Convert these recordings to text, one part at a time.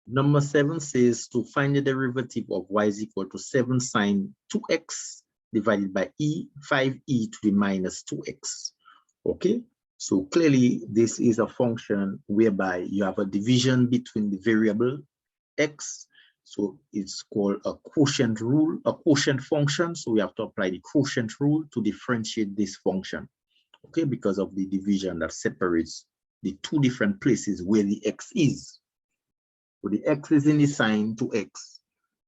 Number 7 says to find the derivative of y is equal to 7 sine 2x divided by 5e to the minus 2x. Okay, so clearly this is a function whereby you have a division between the variable x. So it's called a quotient rule, a quotient function. So we have to apply the quotient rule to differentiate this function. Okay, because of the division that separates the two different places where the x is. So the x is in the sine 2x,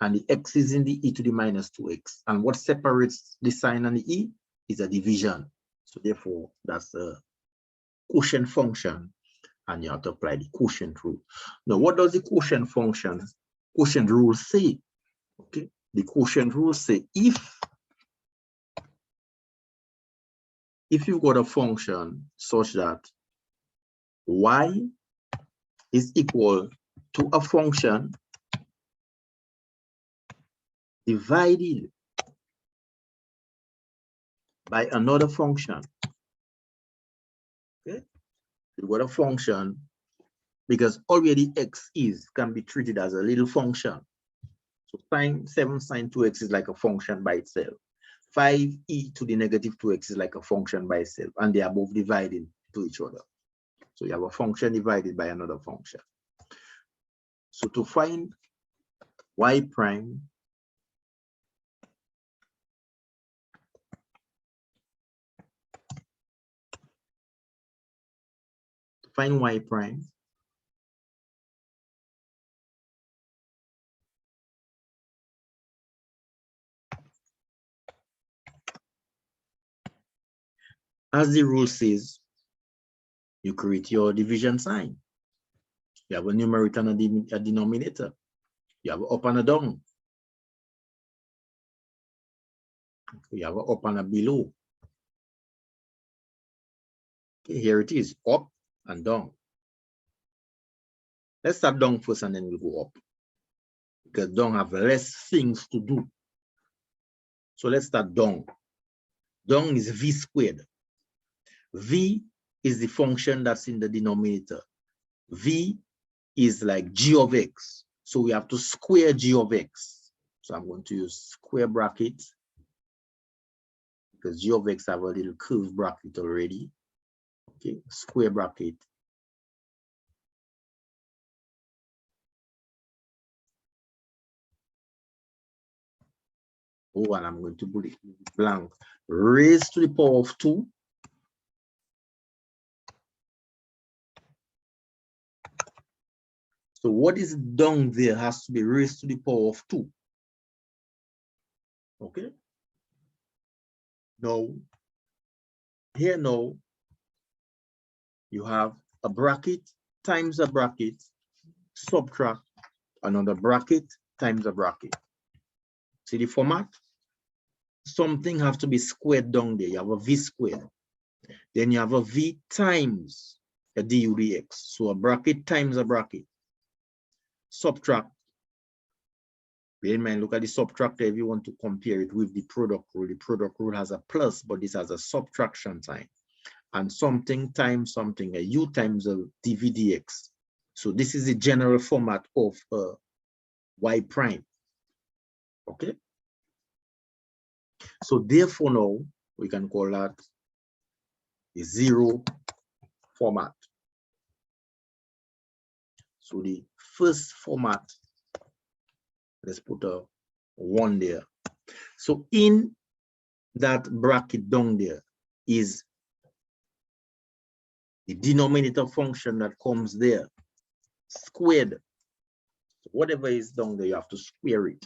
and the x is in the e to the minus 2x. And what separates the sine and the e is a division. So therefore, that's a quotient function, and you have to apply the quotient rule. Now, what does the quotient rule say? Okay, the quotient rule say if you've got a function such that y is equal to a function divided by another function. Okay, you've got a function because already x is can be treated as a little function. So 7 sine 2x is like a function by itself. 5e to the negative 2x is like a function by itself, and they are both divided to each other. So you have a function divided by another function. So to find y prime, as the rule says, you create your division sign. You have a numerator and a denominator. You have an up and a down. You have an up and a below. Okay, here it is, up and down. Let's start down first and then we'll go up, because down have less things to do. So let's start down. Down is v squared. V is the function that's in the denominator. V is like g of x. So we have to square g of x. So I'm going to use square bracket because g of x have a little curved bracket already. Okay, square bracket. Oh, and I'm going to put it blank. Raised to the power of 2. So what is down there has to be raised to the power of 2. Okay. Now, here now, you have a bracket times a bracket, subtract another bracket times a bracket. See the format? Something has to be squared down there. You have a v squared. Then you have a v times a du dx. So a bracket times a bracket. Subtract. Bear in mind, look at the subtractor if you want to compare it with the product rule. The product rule has a plus, but this has a subtraction sign. And something times something, a u times a dv dx. So this is the general format of y prime. Okay. So therefore now we can call that the 0 format. So the first format, let's put a 1 there. So in that bracket down there is the denominator function that comes there, squared. So whatever is down there, you have to square it.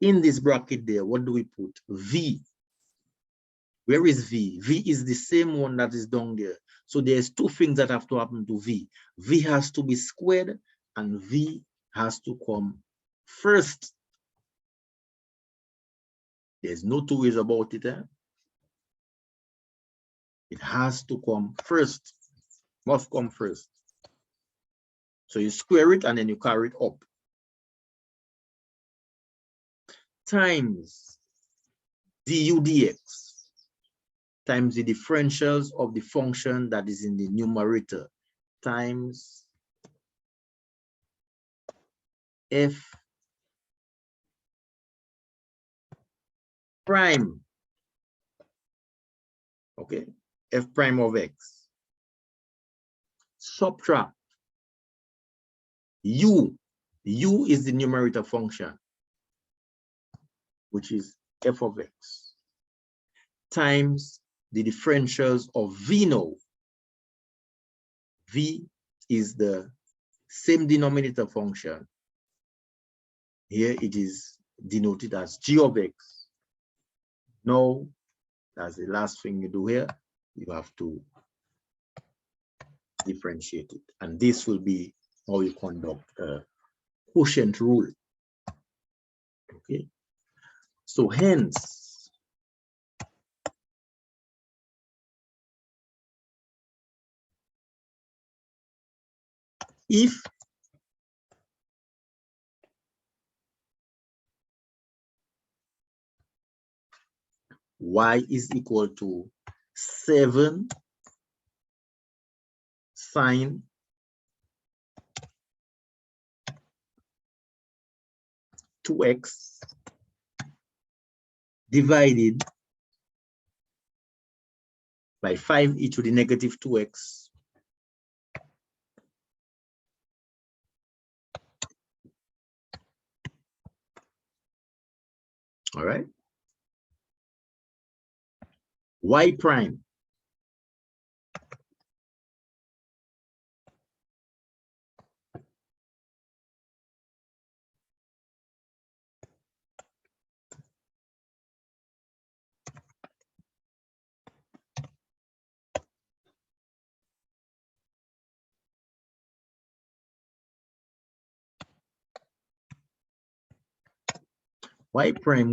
In this bracket there, what do we put? V. Where is V? V is the same one that is down there. So there's two things that have to happen to V. V has to be squared and V has to come first. There's no two ways about it. It has to come first. Must come first. So you square it and then you carry it up. Times du dx times the differentials of the function that is in the numerator times f prime, okay, f prime of x, subtract u is the numerator function, which is f of x, times the differentials of v now. V is the same denominator function. Here it is denoted as g of x. Now, that's the last thing you do here. You have to differentiate it. And this will be how you conduct a quotient rule. Okay. So hence, if y is equal to 7 sine 2x divided by 5e to the negative 2x all right, y prime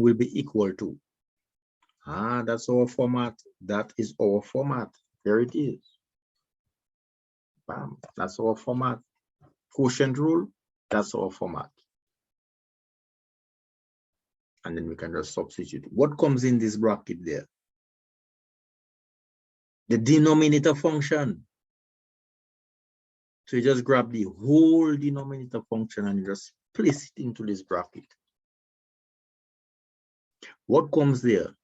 will be equal to, that's our format. That is our format. There it is. Bam. That's our format. Quotient rule, that's our format. And then we can just substitute. What comes in this bracket there? The denominator function. So you just grab the whole denominator function and you just place it into this bracket. What comes there?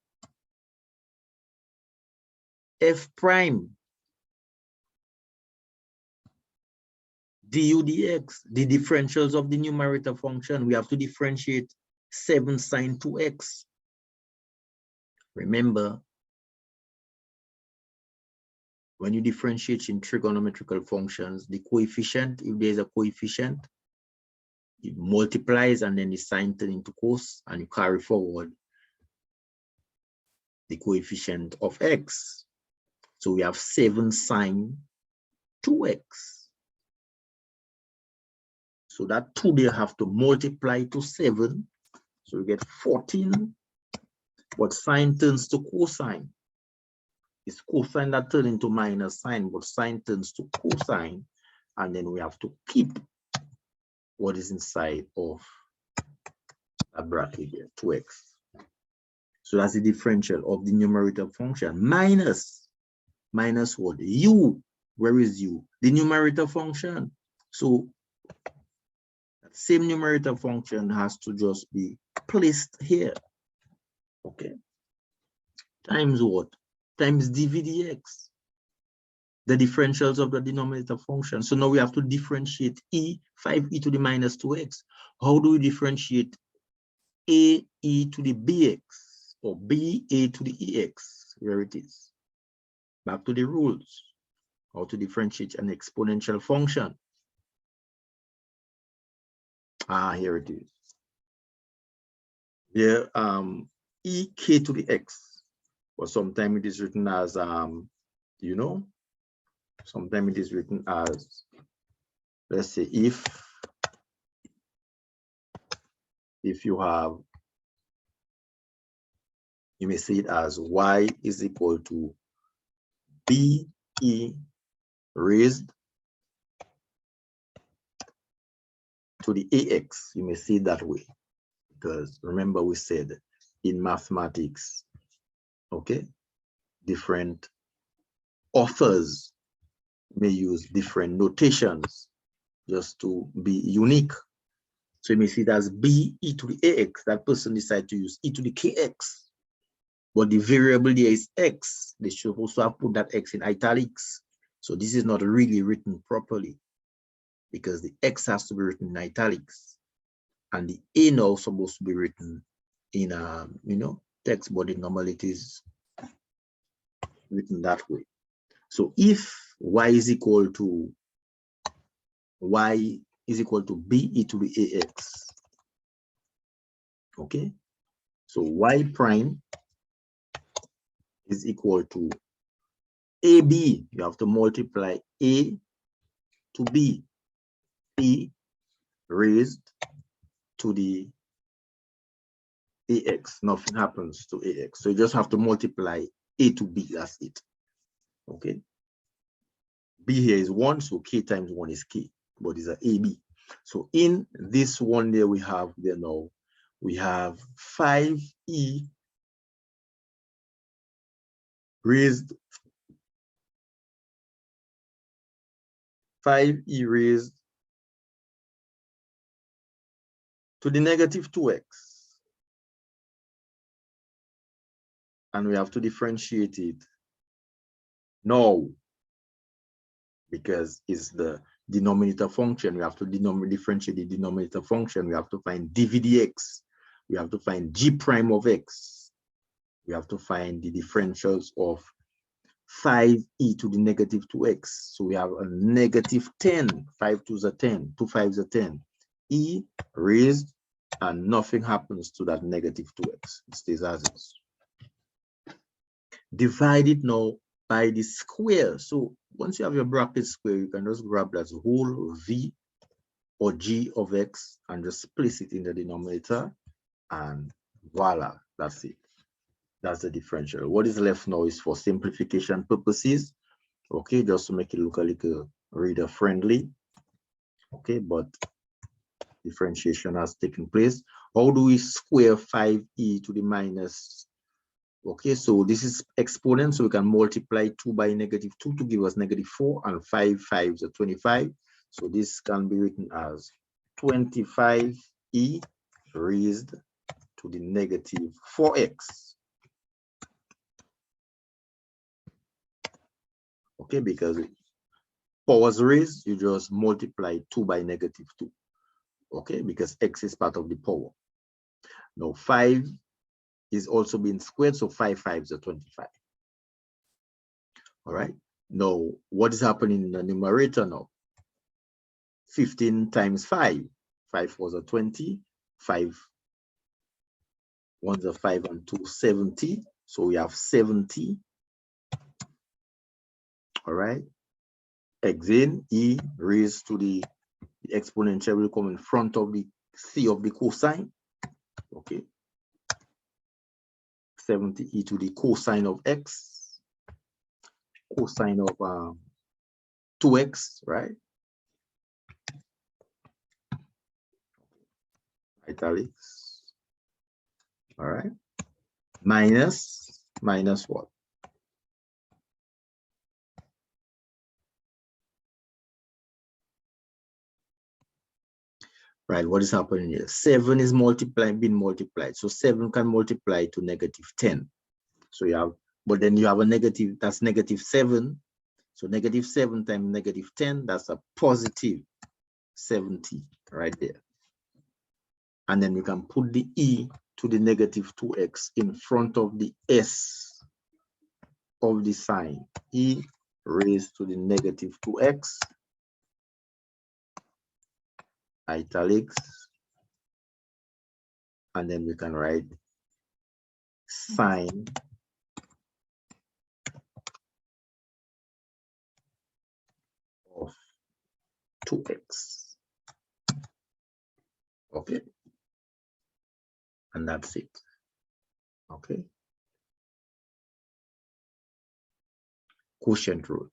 F prime du dx, the differentials of the numerator function. We have to differentiate 7 sine 2x. Remember, when you differentiate in trigonometrical functions, the coefficient, if there's a coefficient, it multiplies and then the sign turns into cos, and you carry forward the coefficient of x. So we have 7 sine 2x. So that 2 they have to multiply to 7. So we get 14, but sine turns to cosine. It's cosine that turns into minus sine, but sine turns to cosine. And then we have to keep what is inside of a bracket here, 2x. So that's the differential of the numerator function minus what? U. Where is u? The numerator function. So that same numerator function has to just be placed here. Okay. Times what? Times dv dx. The differentials of the denominator function. So now we have to differentiate 5e to the minus 2x. How do we differentiate a e to the bx or b a to the ex? Where it is. Back to the rules. How to differentiate an exponential function. Here it is. Here, ek to the x, or sometimes it is written as, you know, sometimes it is written as, let's say, if you have, you may say it as y is equal to be raised to the ax. You may see it that way, because remember we said in mathematics, okay, different authors may use different notations just to be unique. So you may see it as b e to the ax. That person decided to use e to the kx. But the variable there is x. They should also have put that x in italics. So this is not really written properly because the x has to be written in italics. And the a now is supposed to be written in text, but normally it is written that way. So if y is equal to b e to the ax, okay, so y prime is equal to ab. You have to multiply a to b, e raised to the ax. Nothing happens to ax, so you just have to multiply a to b. That's it. Okay, b here is 1, so k times 1 is k, but it's an ab. So in this one there we have there now, we have 5e raised 5e raised to the negative 2x. And we have to differentiate it now because it's the denominator function. We have to differentiate the denominator function. We have to find dvdx. We have to find g prime of x. We have to find the differentials of 5e to the negative 2x. So we have a negative 10. 5 2s are 10. 2 5s are 10. E raised, and nothing happens to that negative 2x. It stays as is. Divide it now by the square. So once you have your bracket square, you can just grab that whole v or g of x and just place it in the denominator, and voila, that's it. That's the differential. What is left now is for simplification purposes, okay, just to make it look a little reader friendly, okay, but differentiation has taken place. How do we square 5e to the minus? Okay, so this is exponent, so we can multiply 2 by negative 2 to give us negative 4, and 5 5s are 25. So this can be written as 25e raised to the negative 4x. Okay, because powers raised, you just multiply 2 by negative 2. Okay, because x is part of the power. Now 5 is also being squared, so 5 5s are 25. All right, now what is happening in the numerator now? 15 times 5. 5 4s are 20. 5 1s are 5 and 2, 70. So we have 70. All right. X in e raised to the exponential will come in front of the c of the cosine. Okay. 70e to the cosine of x. Cosine of 2x, right? Italics. All right. Minus what? Right, what is happening here? 7 is being multiplied. So 7 can multiply to negative 10. So you have, but then you have a negative, that's negative 7. So negative 7 times negative 10, that's a positive 70 right there. And then you can put the e to the negative 2x in front of the s of the sign. E raised to the negative 2x, italics, and then we can write sine of 2x. Okay, and that's it. Okay, quotient rule.